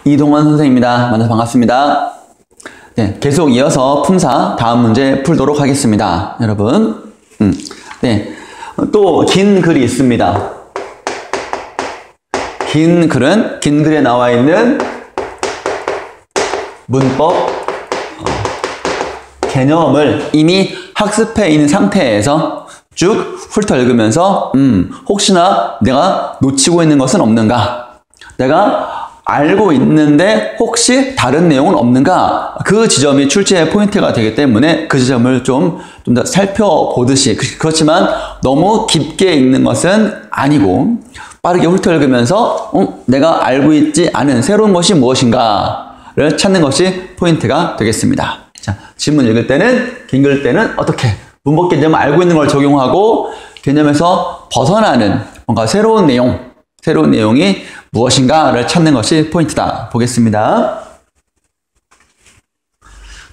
이동원 선생님입니다. 만나서 반갑습니다. 네, 계속 이어서 품사 다음 문제 풀도록 하겠습니다. 여러분. 네, 또 긴 글이 있습니다. 긴 글에 나와 있는 문법 개념을 이미 학습해 있는 상태에서 쭉 훑어읽으면서 혹시나 내가 놓치고 있는 것은 없는가? 내가 알고 있는데 혹시 다른 내용은 없는가? 그 지점이 출제의 포인트가 되기 때문에 그 지점을 좀 더 살펴보듯이, 그렇지만 너무 깊게 읽는 것은 아니고 빠르게 훑어읽으면서 내가 알고 있지 않은 새로운 것이 무엇인가를 찾는 것이 포인트가 되겠습니다. 자, 질문 읽을 때는, 긴 글 때는 어떻게 문법 개념을 알고 있는 걸 적용하고 개념에서 벗어나는 뭔가 새로운 내용이 무엇인가를 찾는 것이 포인트다. 보겠습니다.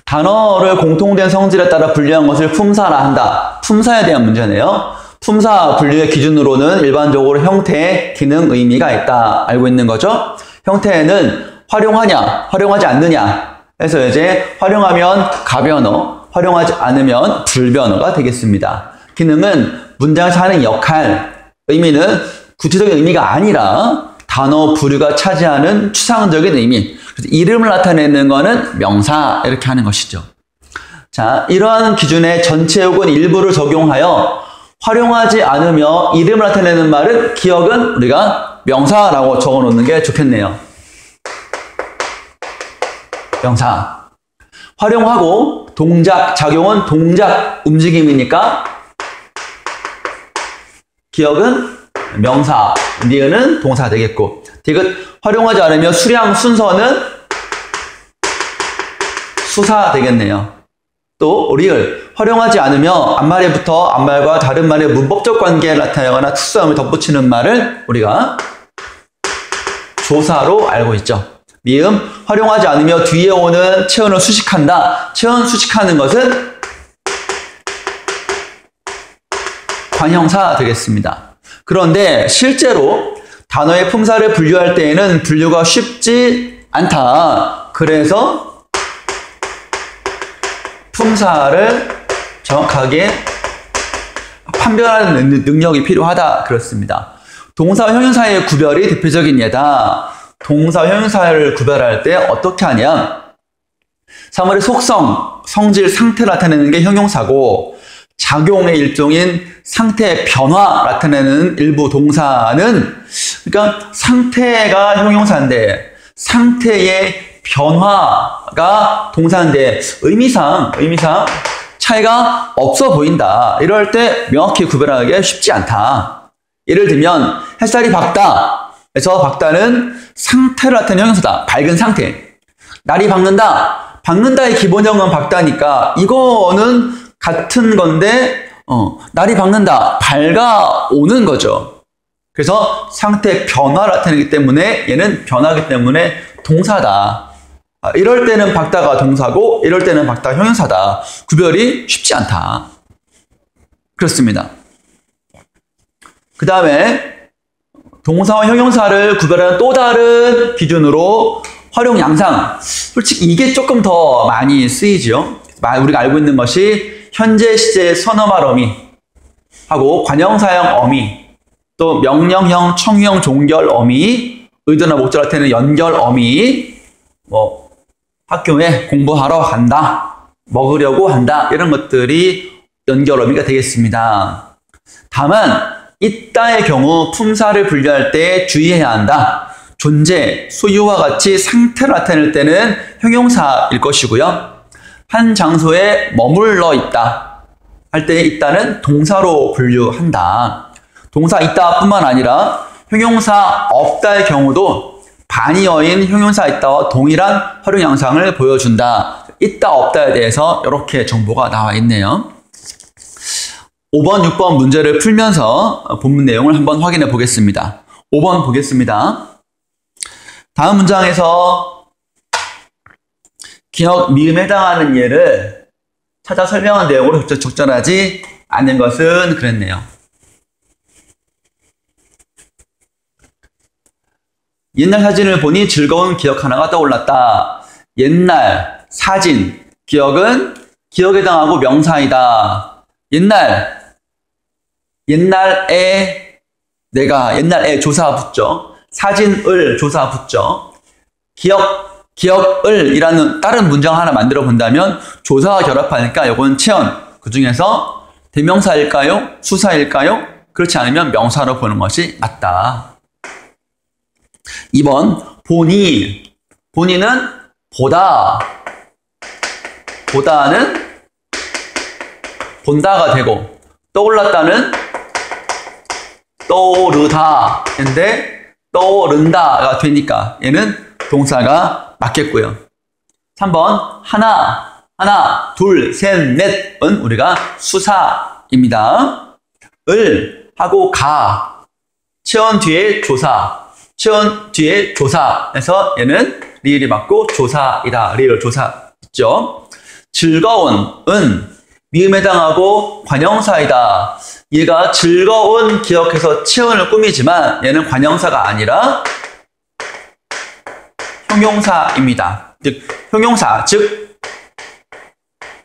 단어를 공통된 성질에 따라 분류한 것을 품사라 한다. 품사에 대한 문제네요. 품사 분류의 기준으로는 일반적으로 형태, 기능, 의미가 있다. 알고 있는 거죠. 형태에는 활용하냐, 활용하지 않느냐 해서 이제 활용하면 가변어, 활용하지 않으면 불변어가 되겠습니다. 기능은 문장에서 하는 역할, 의미는 구체적인 의미가 아니라 단어 부류가 차지하는 추상적인 의미. 그래서 이름을 나타내는 거는 명사, 이렇게 하는 것이죠. 자, 이러한 기준의 전체 혹은 일부를 적용하여 활용하지 않으며 이름을 나타내는 말은, 기억은 우리가 명사라고 적어 놓는 게 좋겠네요. 명사. 활용하고 동작, 작용은 동작, 움직임이니까 기억은 명사, 니은은 동사 되겠고, 디귿 활용하지 않으면 수량, 순서는 수사 되겠네요. 또 리을 활용하지 않으며 앞말에부터 앞말과 다른 말의 문법적 관계를 나타내거나 특수함을 덧붙이는 말을 우리가 조사로 알고 있죠. 미음 활용하지 않으며 뒤에 오는 체언을 수식한다. 체언 수식하는 것은 관형사 되겠습니다. 그런데 실제로 단어의 품사를 분류할 때에는 분류가 쉽지 않다. 그래서 품사를 정확하게 판별하는 능력이 필요하다. 그렇습니다. 동사와 형용사의 구별이 대표적인 예다. 동사와 형용사를 구별할 때 어떻게 하냐? 사물의 속성, 성질, 상태를 나타내는 게 형용사고, 작용의 일종인 상태의 변화 나타내는 일부 동사는, 그러니까 상태가 형용사인데 상태의 변화가 동사인데 의미상 차이가 없어 보인다. 이럴 때 명확히 구별하기가 쉽지 않다. 예를 들면 햇살이 밝다. 그래서 밝다는 상태를 나타내는 형용사다. 밝은 상태. 날이 밝는다. 밝는다의 기본형은 밝다니까 이거는 같은 건데 날이 밝는다. 밝아오는 거죠. 그래서 상태 변화를 나타내기 때문에 얘는 변화하기 때문에 동사다. 이럴 때는 밝다가 동사고 이럴 때는 밝다가 형용사다. 구별이 쉽지 않다. 그렇습니다. 그 다음에 동사와 형용사를 구별하는 또 다른 기준으로 활용 양상. 솔직히 이게 조금 더 많이 쓰이죠. 우리가 알고 있는 것이 현재 시제 선어말 어미 하고 관형사형 어미, 또 명령형, 청유형, 종결 어미, 의도나 목적을 나타내는 연결 어미, 뭐 학교에 공부하러 간다, 먹으려고 한다, 이런 것들이 연결 어미가 되겠습니다. 다만 이따의 경우 품사를 분류할 때 주의해야 한다. 존재, 소유와 같이 상태를 나타낼 때는 형용사일 것이고요. 한 장소에 머물러 있다 할 때 있다는 동사로 분류한다. 동사 있다 뿐만 아니라 형용사 없다의 경우도 반이어인 형용사 있다와 동일한 활용 양상을 보여준다. 있다 없다에 대해서 이렇게 정보가 나와 있네요. 5번, 6번 문제를 풀면서 본문 내용을 한번 확인해 보겠습니다. 5번 보겠습니다. 다음 문장에서 기억, 미음에 해당하는 예를 찾아 설명한 내용으로 적절하지 않는 것은 그랬네요. 옛날 사진을 보니 즐거운 기억 하나가 떠올랐다. 옛날, 사진, 기억은 기억에 해당하고 명사이다. 옛날에 내가, 옛날에 조사 붙죠. 사진을 조사 붙죠. 기억을 이라는 다른 문장 하나 만들어 본다면 조사와 결합하니까 이건 체언. 그 중에서 대명사일까요? 수사일까요? 그렇지 않으면 명사로 보는 것이 맞다. 2번 본이는 보다. 보다는 본다가 되고 떠올랐다는 떠오르다. 근데 떠오른다가 되니까 얘는 동사가 맞겠고요. 3번 하나, 둘, 셋, 넷은 우리가 수사입니다. 을 하고 가. 체언 뒤에 조사. 체언 뒤에 조사에서 얘는 리을이 맞고 조사이다. 리을 조사 있죠. 즐거운 은 미음에 해당하고 관형사이다. 얘가 즐거운 기억해서 체언을 꾸미지만 얘는 관형사가 아니라 형용사입니다. 즉 형용사, 즉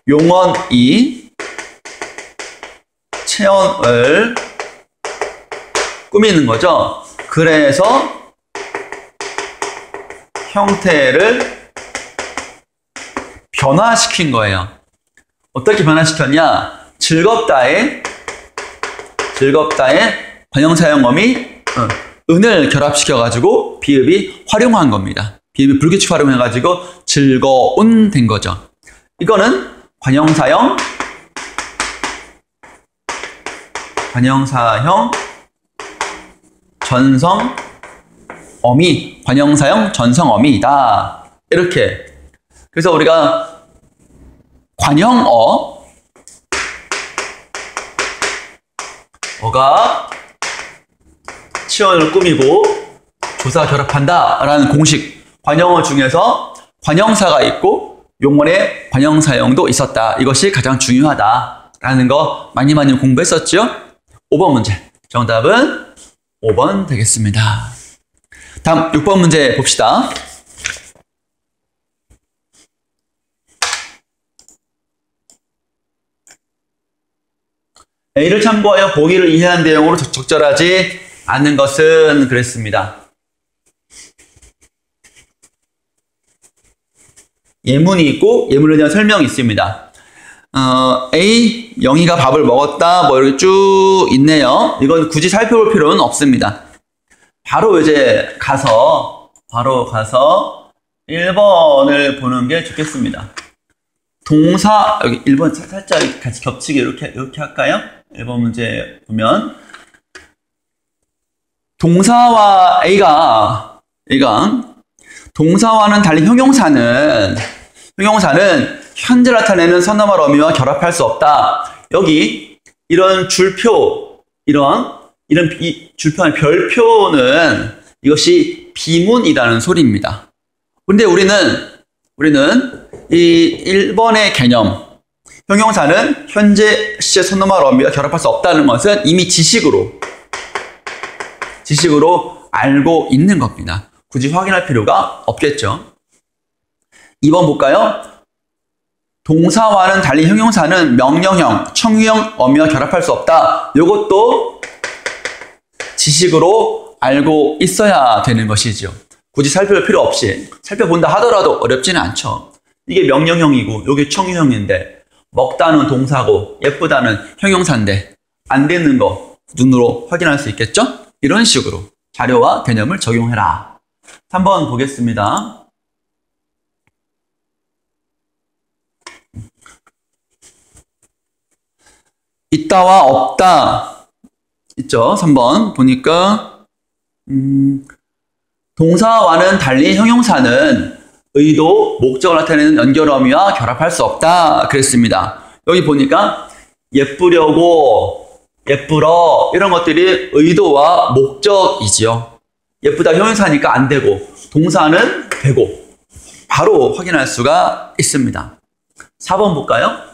용언이 체언을 꾸미는 거죠. 그래서 형태를 변화시킨 거예요. 어떻게 변화시켰냐? 즐겁다에 관형사형어미 은을 결합시켜가지고 비읍이 활용한 겁니다. 비읍이 불규칙 활용해가지고 즐거운 된 거죠. 이거는 관형사형 전성어미, 관형사형 전성어미이다. 이렇게. 그래서 우리가 어가 체언을 꾸미고 조사 결합한다 라는 공식, 관형어 중에서 관형사가 있고 용언에 관형사형도 있었다. 이것이 가장 중요하다라는 거 많이 공부했었죠? 5번 문제. 정답은 5번 되겠습니다. 다음 6번 문제 봅시다. A를 참고하여 보기를 이해한 내용으로 적절하지 않는 것은 그랬습니다. 예문이 있고 예문에 대한 설명이 있습니다. A, 영희가 밥을 먹었다, 뭐 이렇게 쭉 있네요. 이건 굳이 살펴볼 필요는 없습니다. 바로 가서 1번을 보는 게 좋겠습니다. 동사, 여기 1번 살짝 같이 겹치게 이렇게 할까요? 1번 문제 보면 동사와 A가 동사와는 달리 형용사는 현재를 나타내는 선어말 어미와 결합할 수 없다. 여기 이런 줄표, 이 줄표의 별표는 이것이 비문이라는 소리입니다. 근데 우리는 이 1번의 개념, 형용사는 현재 시제 선어말 어미와 결합할 수 없다는 것은 이미 지식으로 알고 있는 겁니다. 굳이 확인할 필요가 없겠죠. 2번 볼까요? 동사와는 달리 형용사는 명령형, 청유형 어미와 결합할 수 없다. 이것도 지식으로 알고 있어야 되는 것이죠. 굳이 살펴볼 필요 없이 살펴본다 하더라도 어렵지는 않죠. 이게 명령형이고 이게 청유형인데 먹다는 동사고 예쁘다는 형용사인데 안 되는 거 눈으로 확인할 수 있겠죠? 이런 식으로 자료와 개념을 적용해라. 3번 보겠습니다. 있다와 없다 있죠. 3번 보니까 동사와는 달리 형용사는 의도, 목적을 나타내는 연결어미와 결합할 수 없다 그랬습니다. 여기 보니까 예쁘려고, 예쁘러 이런 것들이 의도와 목적이지요. 예쁘다 형용사니까 안 되고 동사는 되고 바로 확인할 수가 있습니다. 4번 볼까요?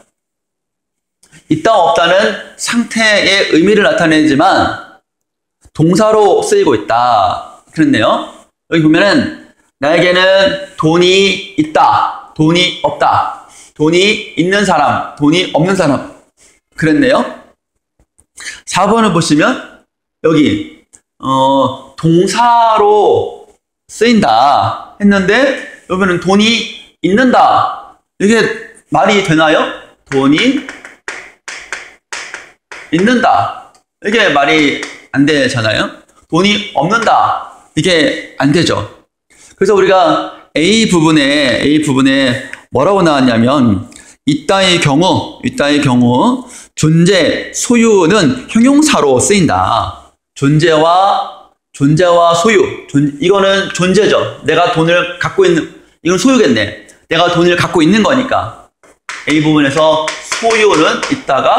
있다 없다는 상태의 의미를 나타내지만 동사로 쓰이고 있다. 그랬네요. 여기 보면은 나에게는 돈이 있다, 돈이 없다, 돈이 있는 사람, 돈이 없는 사람 그랬네요. 4번을 보시면 여기 동사로 쓰인다 했는데 여기는 돈이 있는다. 이게 말이 되나요? 돈이 있는다. 이게 말이 안 되잖아요. 돈이 없는다. 이게 안 되죠. 그래서 우리가 A 부분에 뭐라고 나왔냐면 이따의 경우 존재, 소유는 형용사로 쓰인다. 존재와 소유. 이거는 존재죠. 내가 돈을 갖고 있는, 이건 소유겠네. 내가 돈을 갖고 있는 거니까. A 부분에서 소유는 있다가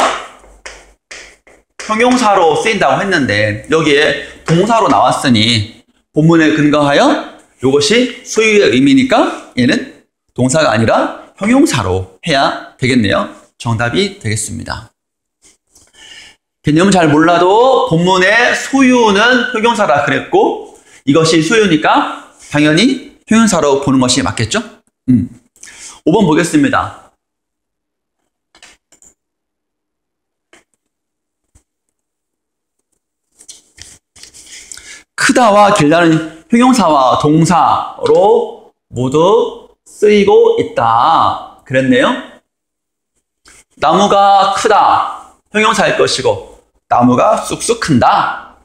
형용사로 쓰인다고 했는데 여기에 동사로 나왔으니 본문에 근거하여 이것이 소유의 의미니까 얘는 동사가 아니라 형용사로 해야 되겠네요. 정답이 되겠습니다. 개념은 잘 몰라도 본문에 소유는 형용사라 그랬고 이것이 소유니까 당연히 형용사로 보는 것이 맞겠죠? 5번 보겠습니다. 크다와 길다는 형용사와 동사로 모두 쓰이고 있다. 그랬네요. 나무가 크다. 형용사일 것이고 나무가 쑥쑥 큰다.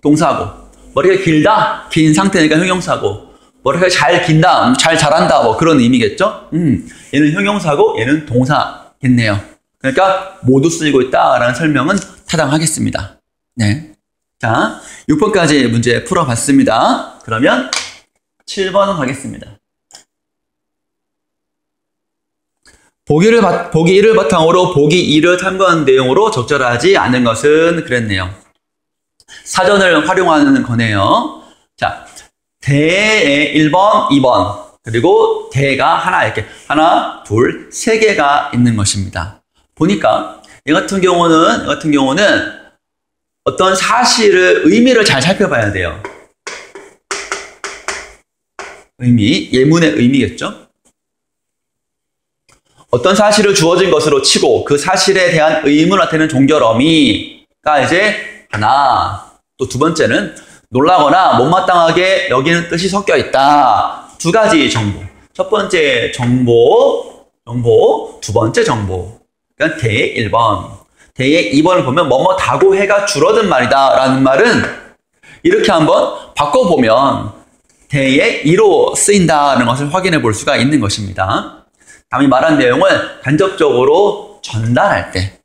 동사고 머리가 길다. 긴 상태니까 형용사고 머리가 잘 긴다. 잘 자란다. 뭐 그런 의미겠죠. 얘는 형용사고 얘는 동사겠네요. 그러니까 모두 쓰이고 있다라는 설명은 타당하겠습니다. 네. 자, 6번까지 문제 풀어봤습니다. 그러면 7번 가겠습니다. 보기 1을 바탕으로 보기 2를 탐구한 내용으로 적절하지 않은 것은 그랬네요. 사전을 활용하는 거네요. 자, 대에 1번, 2번, 그리고 대가 하나, 이렇게 하나, 둘, 세 개가 있는 것입니다. 보니까 이 같은 경우는 어떤 사실을, 의미를 잘 살펴봐야 돼요. 의미, 예문의 의미겠죠? 어떤 사실을 주어진 것으로 치고 그 사실에 대한 의문을 나타내는 종결어미가 이제 하나, 또 두 번째는 놀라거나 못마땅하게 여기는 뜻이 섞여 있다. 두 가지 정보. 첫 번째 정보, 두 번째 정보. 그러니까 대의 1번. 대의 2번을 보면 뭐뭐다고 해가 줄어든 말이다 라는 말은 이렇게 한번 바꿔보면 대의 2로 쓰인다는 것을 확인해 볼 수가 있는 것입니다. 남이 말한 내용을 간접적으로 전달할 때,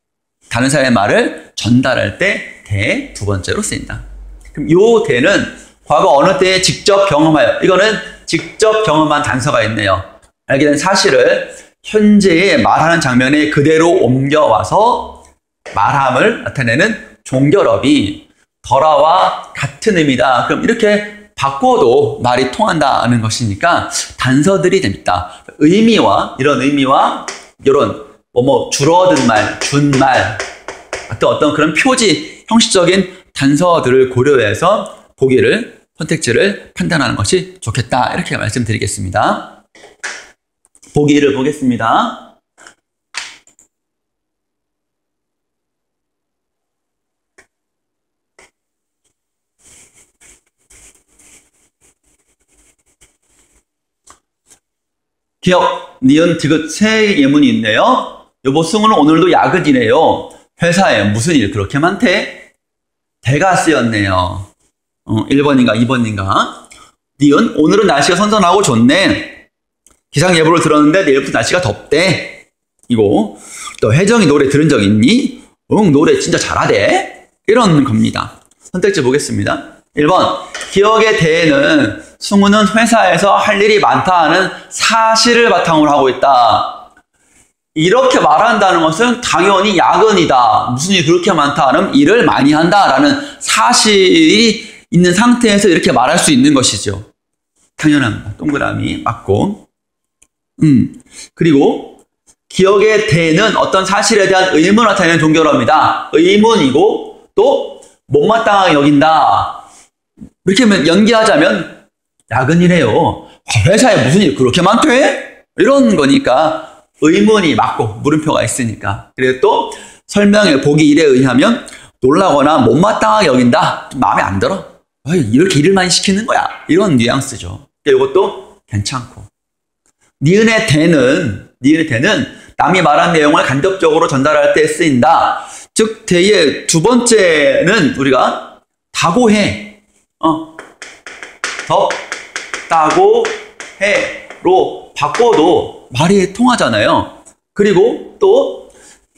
다른 사람의 말을 전달할 때 대 두 번째로 쓰인다. 그럼 요 대는 과거 어느 때에 직접 경험하여, 이거는 직접 경험한 단서가 있네요. 알게 된 사실을 현재의 말하는 장면에 그대로 옮겨와서 말함을 나타내는 종결어비, 덜아와 같은 의미다. 그럼 이렇게 바꿔도 말이 통한다는 것이니까 단서들이 됩니다. 의미와 이런 줄어든 말, 준 말, 어떤 그런 표지, 형식적인 단서들을 고려해서 보기를, 선택지를 판단하는 것이 좋겠다. 이렇게 말씀드리겠습니다. 보기 1을 보겠습니다. 기억, 니은, 디귿 세 예문이 있네요. 여보 승우는 오늘도 야근이네요. 회사에 무슨 일 그렇게 많대? 대가 쓰였네요. 1번인가 2번인가. 니은, 오늘은 날씨가 선선하고 좋네. 기상예보를 들었는데 내일부터 날씨가 덥대. 이거. 또 혜정이 노래 들은 적 있니? 응, 노래 진짜 잘하대. 이런 겁니다. 선택지 보겠습니다. 1번, 기억의 대에는 승우는 회사에서 할 일이 많다 하는 사실을 바탕으로 하고 있다. 이렇게 말한다는 것은 당연히 야근이다. 무슨 일이 그렇게 많다 하는 일을 많이 한다라는 사실이 있는 상태에서 이렇게 말할 수 있는 것이죠. 당연합니다. 동그라미 맞고. 그리고 기억의 대는 어떤 사실에 대한 의문을 나타내는 종결어입니다. 의문이고 또 못마땅하게 여긴다. 이렇게 연기하자면 야근이래요. 회사에 무슨 일 그렇게 많대? 이런 거니까 의문이 맞고 물음표가 있으니까. 그리고 또 설명의 보기 1에 의하면 놀라거나 못마땅하게 여긴다. 좀 마음에 안 들어. 이렇게 일을 많이 시키는 거야. 이런 뉘앙스죠. 이것도 괜찮고. 니은의 대는 남이 말한 내용을 간접적으로 전달할 때 쓰인다. 즉 대의 두 번째는 우리가 다고해, 덥다고 해로 바꿔도 말이 통하잖아요. 그리고 또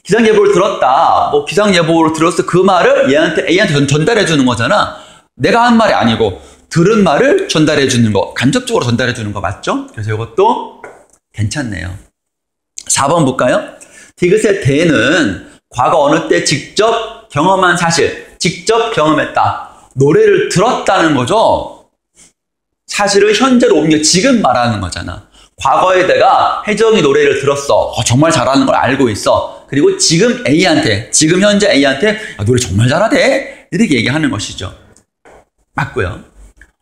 기상예보를 들었다. 뭐 기상예보를 들었어. 그 말을 A한테 전달해 주는 거잖아. 내가 한 말이 아니고 들은 말을 전달해 주는 거, 간접적으로 전달해 주는 거 맞죠? 그래서 이것도 괜찮네요. 4번 볼까요? 디귿의 대는 과거 어느 때 직접 경험한 사실, 직접 경험했다. 노래를 들었다는 거죠. 사실을 현재로 옮겨 지금 말하는 거잖아. 과거에 내가 혜정이 노래를 들었어. 정말 잘하는 걸 알고 있어. 그리고 지금 A한테, 지금 현재 A한테 노래 정말 잘하대. 이렇게 얘기하는 것이죠. 맞고요.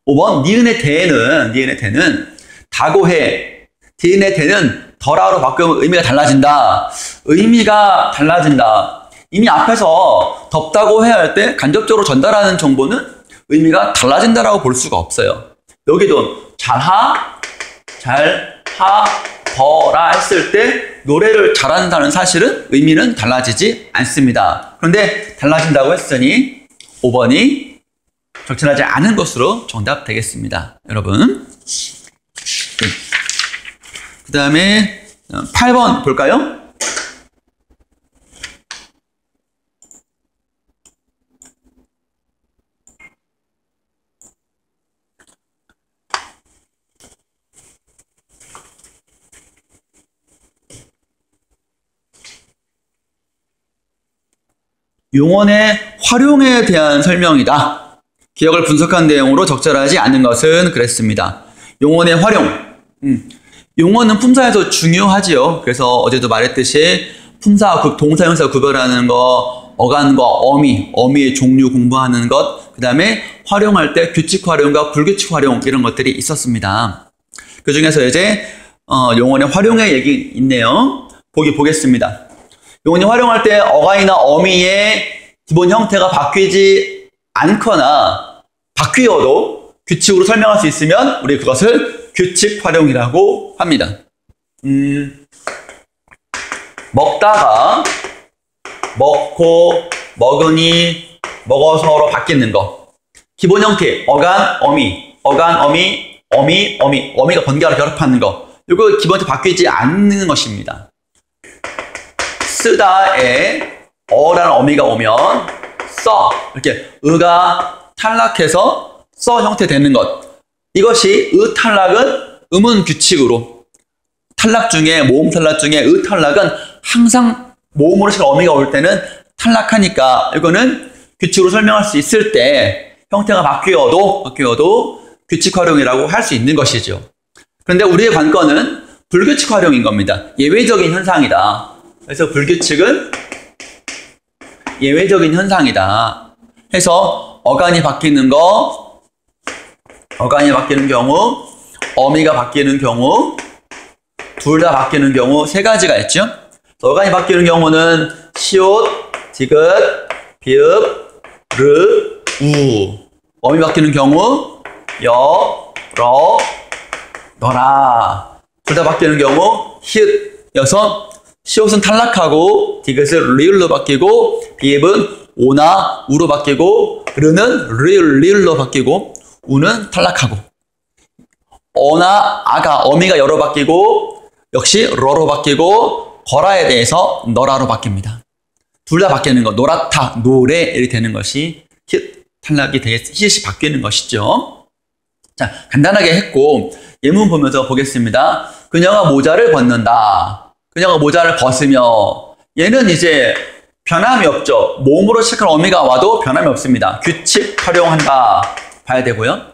5번 니은의 대는 다고해. 니은의 대는 덜하로 바꾸면 의미가 달라진다. 의미가 달라진다. 이미 앞에서 덥다고 해야 할 때 간접적으로 전달하는 정보는 의미가 달라진다라고 볼 수가 없어요. 여기도 잘하, 더라 했을 때 노래를 잘한다는 사실은 의미는 달라지지 않습니다. 그런데 달라진다고 했으니 5번이 적절하지 않은 것으로 정답 되겠습니다. 여러분. 그 다음에 8번 볼까요? 용언의 활용에 대한 설명이다. 기억을 분석한 내용으로 적절하지 않은 것은 그랬습니다. 용언의 활용. 용언은 품사에서 중요하지요. 그래서 어제도 말했듯이 품사와 동사, 형사 구별하는 거, 어간과 어미의 종류 공부하는 것, 그 다음에 활용할 때 규칙 활용과 불규칙 활용 이런 것들이 있었습니다. 그 중에서 이제 용언의 활용의 얘기 있네요. 보겠습니다. 용언이 활용할 때 어간이나 어미의 기본 형태가 바뀌지 않거나 바뀌어도 규칙으로 설명할 수 있으면 우리 그것을 규칙 활용이라고 합니다. 먹다가 먹고 먹으니 먹어서로 바뀌는 거. 기본 형태 어간 어미가 번개로 결합하는 거. 이거 기본 형태 바뀌지 않는 것입니다. 쓰다에 어라는 어미가 오면 써 이렇게 의가 탈락해서 써 형태 되는 것. 이것이 의 탈락은 음운 규칙으로 모음 탈락 중에 의 탈락은 항상 모음으로 시작 어미가 올 때는 탈락하니까 이거는 규칙으로 설명할 수 있을 때 형태가 바뀌어도 규칙 활용이라고 할 수 있는 것이죠. 그런데 우리의 관건은 불규칙 활용인 겁니다. 예외적인 현상이다. 그래서 불규칙은 예외적인 현상이다. 해서 어간이 바뀌는 경우, 어미가 바뀌는 경우, 둘 다 바뀌는 경우 세 가지가 있죠. 어간이 바뀌는 경우는 시옷, 디귿, 비읍, 르, 우. 어미 바뀌는 경우 여, 러, 너라. 둘 다 바뀌는 경우 힛, 여섯. 시옷은 탈락하고 디귿은 리을로 바뀌고 비읍은 오나 우로 바뀌고 르는 리을로 바뀌고 우는 탈락하고 어나 아가 어미가 여로 바뀌고 역시 러로 바뀌고 거라에 대해서 너라로 바뀝니다. 둘 다 바뀌는 거 노랗다 노래 이렇게 되는 것이 힛 탈락이 힛이 바뀌는 것이죠. 자 간단하게 했고 예문 보면서 보겠습니다. 그녀가 모자를 벗는다. 그녀가 모자를 벗으며 얘는 이제 변함이 없죠. 모음으로 시작한 어미가 와도 변함이 없습니다. 규칙 활용한다 봐야 되고요.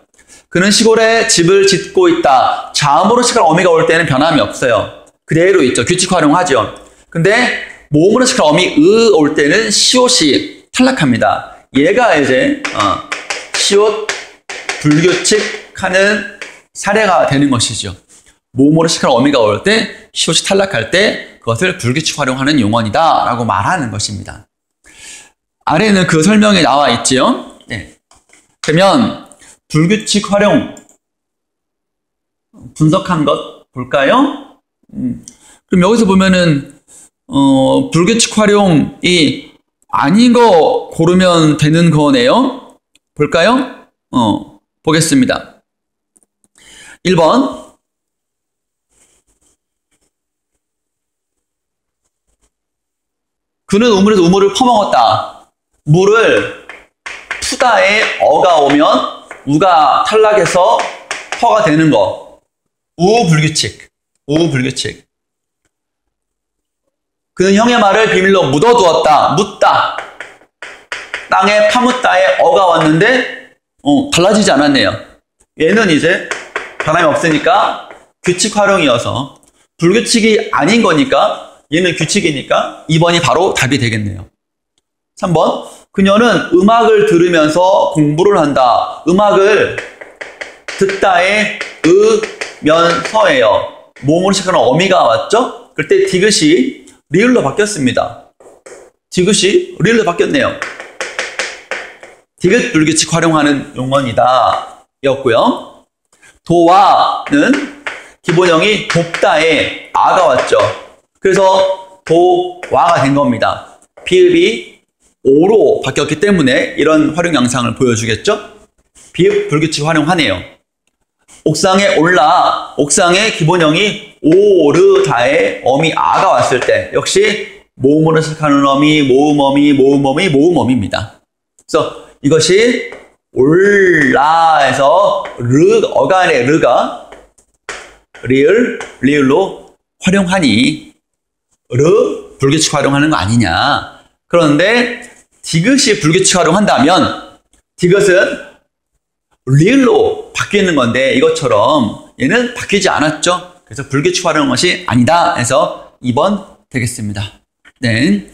그는 시골에 집을 짓고 있다. 자음으로 시작한 어미가 올 때는 변함이 없어요. 그대로 있죠. 규칙 활용하죠. 근데 모음으로 시작한 어미 으 올 때는 시옷이 탈락합니다. 얘가 이제 시옷 불규칙하는 사례가 되는 것이죠. 모모를 시작하는 어미가 올 때, 시옷이 탈락할 때 그것을 불규칙 활용하는 용언이다 라고 말하는 것입니다. 아래는 그 설명이 나와 있지요. 네. 그러면 불규칙 활용 분석한 것 볼까요? 그럼 여기서 보면은 불규칙 활용이 아닌 거 고르면 되는 거네요. 볼까요? 보겠습니다. 1번. 그는 우물에서 우물을 퍼먹었다. 물을 푸다에 어가 오면 우가 탈락해서 퍼가 되는 거. 우불규칙. 우불규칙. 그는 형의 말을 비밀로 묻어두었다. 묻다. 땅에 파묻다에 어가 왔는데 달라지지 않았네요. 얘는 이제 변함이 없으니까 규칙 활용이어서 불규칙이 아닌 거니까 얘는 규칙이니까 2번이 바로 답이 되겠네요. 3번. 그녀는 음악을 들으면서 공부를 한다. 음악을 듣다에 으면서예요. 모음으로 시작하는 어미가 왔죠? 그때 디귿이 리을로 바뀌었습니다. 디귿이 리을로 바뀌었네요. 디귿 불규칙 활용하는 용언이다 였고요. 도와는 기본형이 돕다에 아가 왔죠. 그래서 도와가 된 겁니다. 비읍이 오로 바뀌었기 때문에 이런 활용 양상을 보여주겠죠. 비읍 불규칙 활용하네요. 옥상에 올라, 옥상에 기본형이 오르다에 어미 아가 왔을 때 역시 모음으로 시작하는 어미, 모음어미, 모음어미, 모음어미입니다. 그래서 이것이 올라에서 어간의 르가 리을로 활용하니 불규칙 활용하는 거 아니냐. 그런데 디귿이 불규칙 활용한다면 디귿은 리을로 바뀌는 건데 이것처럼 얘는 바뀌지 않았죠. 그래서 불규칙 활용한 것이 아니다 해서 2번 되겠습니다. 네.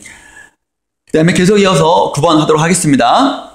그 다음에 계속 이어서 9번 하도록 하겠습니다.